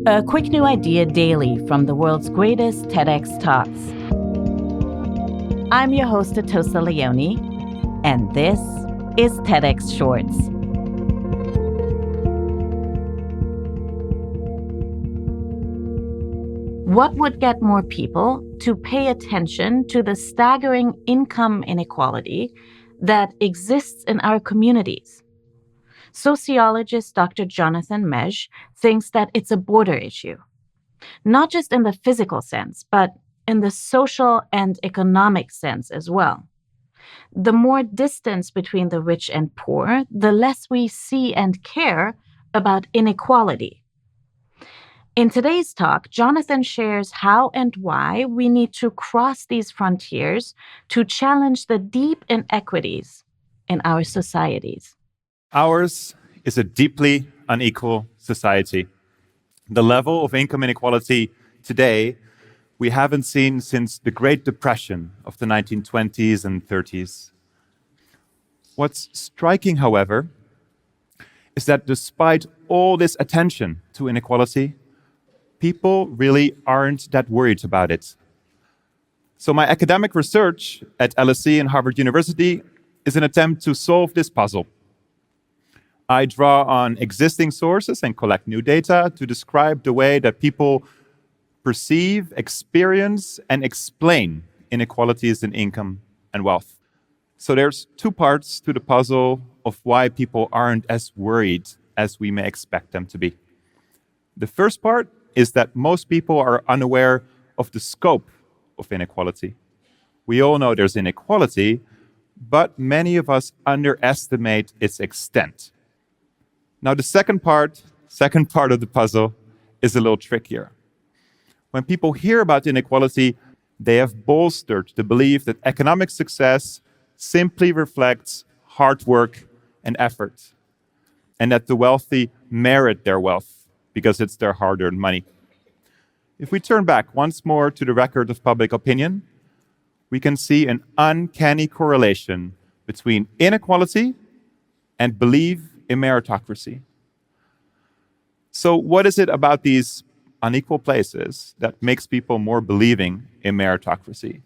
A quick new idea daily from the world's greatest TEDx talks. I'm your host, Atossa Leoni, and this is TEDx Shorts. What would get more people to pay attention to the staggering income inequality that exists in our communities? Sociologist Dr. Mijs thinks that it's a border issue, not just in the physical sense, but in the social and economic sense as well. The more distance between the rich and poor, the less we see and care about inequality. In today's talk, Jonathan shares how and why we need to cross these frontiers to challenge the deep inequities in our societies. Ours is a deeply unequal society. The level of income inequality today we haven't seen since the Great Depression of the 1920s and 30s. What's striking, however, is that despite all this attention to inequality, people really aren't that worried about it. So my academic research at LSE and Harvard University is an attempt to solve this puzzle. I draw on existing sources and collect new data to describe the way that people perceive, experience, and explain inequalities in income and wealth. So there's two parts to the puzzle of why people aren't as worried as we may expect them to be. The first part is that most people are unaware of the scope of inequality. We all know there's inequality, but many of us underestimate its extent. Now, the second part of the puzzle is a little trickier. When people hear about inequality, they have bolstered the belief that economic success simply reflects hard work and effort, and that the wealthy merit their wealth because it's their hard-earned money. If we turn back once more to the record of public opinion, we can see an uncanny correlation between inequality and belief in meritocracy. So what is it about these unequal places that makes people more believing in meritocracy?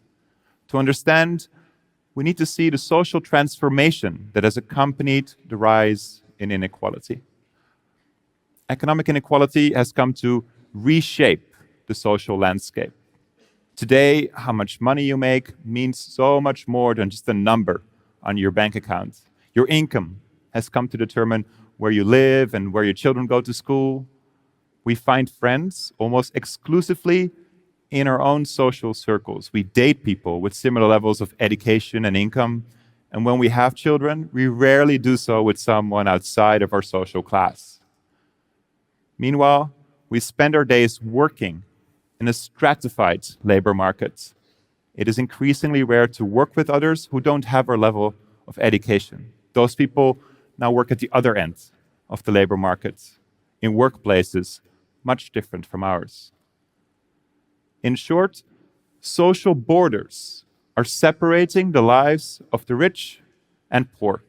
To understand, we need to see the social transformation that has accompanied the rise in inequality. Economic inequality has come to reshape the social landscape. Today, how much money you make means so much more than just a number on your bank account. Your income has come to determine where you live and where your children go to school. We find friends almost exclusively in our own social circles. We date people with similar levels of education and income. And when we have children, we rarely do so with someone outside of our social class. Meanwhile, we spend our days working in a stratified labor market. It is increasingly rare to work with others who don't have our level of education. Those people now work at the other end of the labor market, in workplaces much different from ours. In short, social borders are separating the lives of the rich and poor.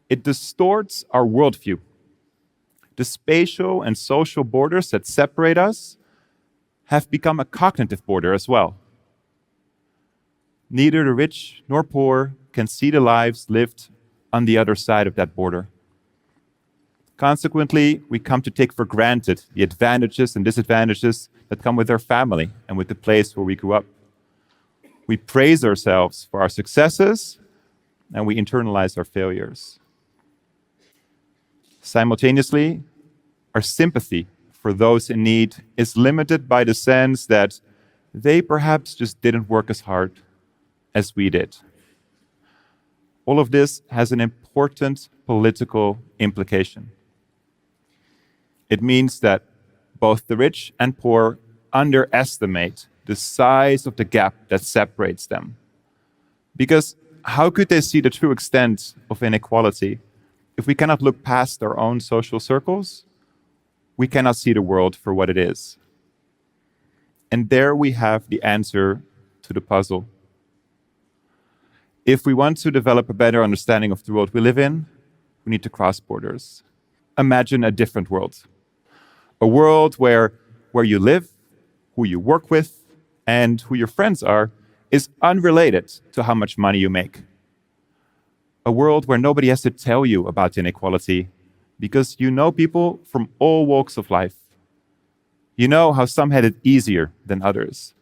It distorts our worldview. The spatial and social borders that separate us have become a cognitive border as well. Neither the rich nor poor can see the lives lived on the other side of that border. Consequently, we come to take for granted the advantages and disadvantages that come with our family and with the place where we grew up. We praise ourselves for our successes and we internalize our failures. Simultaneously, our sympathy for those in need is limited by the sense that they perhaps just didn't work as hard as we did. All of this has an important political implication. It means that both the rich and poor underestimate the size of the gap that separates them. Because how could they see the true extent of inequality if we cannot look past our own social circles? We cannot see the world for what it is. And there we have the answer to the puzzle. If we want to develop a better understanding of the world we live in, we need to cross borders. Imagine a different world. A world where you live, who you work with, and who your friends are is unrelated to how much money you make. A world where nobody has to tell you about inequality because you know people from all walks of life. You know how some had it easier than others.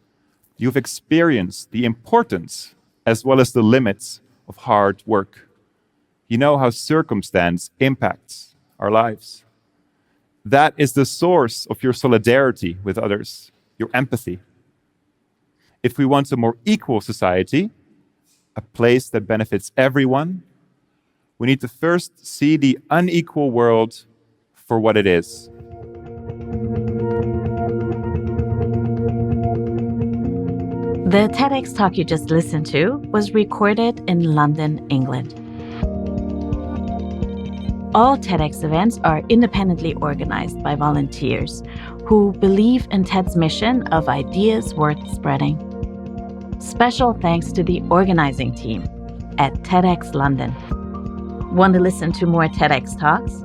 You've experienced the importance as well as the limits of hard work. You know how circumstance impacts our lives. That is the source of your solidarity with others, your empathy. If we want a more equal society, a place that benefits everyone, we need to first see the unequal world for what it is. The TEDx talk you just listened to was recorded in London, England. All TEDx events are independently organized by volunteers who believe in TED's mission of ideas worth spreading. Special thanks to the organizing team at TEDxLondon. Want to listen to more TEDx talks?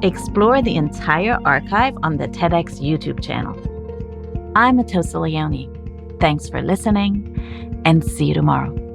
Explore the entire archive on the TEDx YouTube channel. I'm Atossa Leoni. Thanks for listening, and see you tomorrow.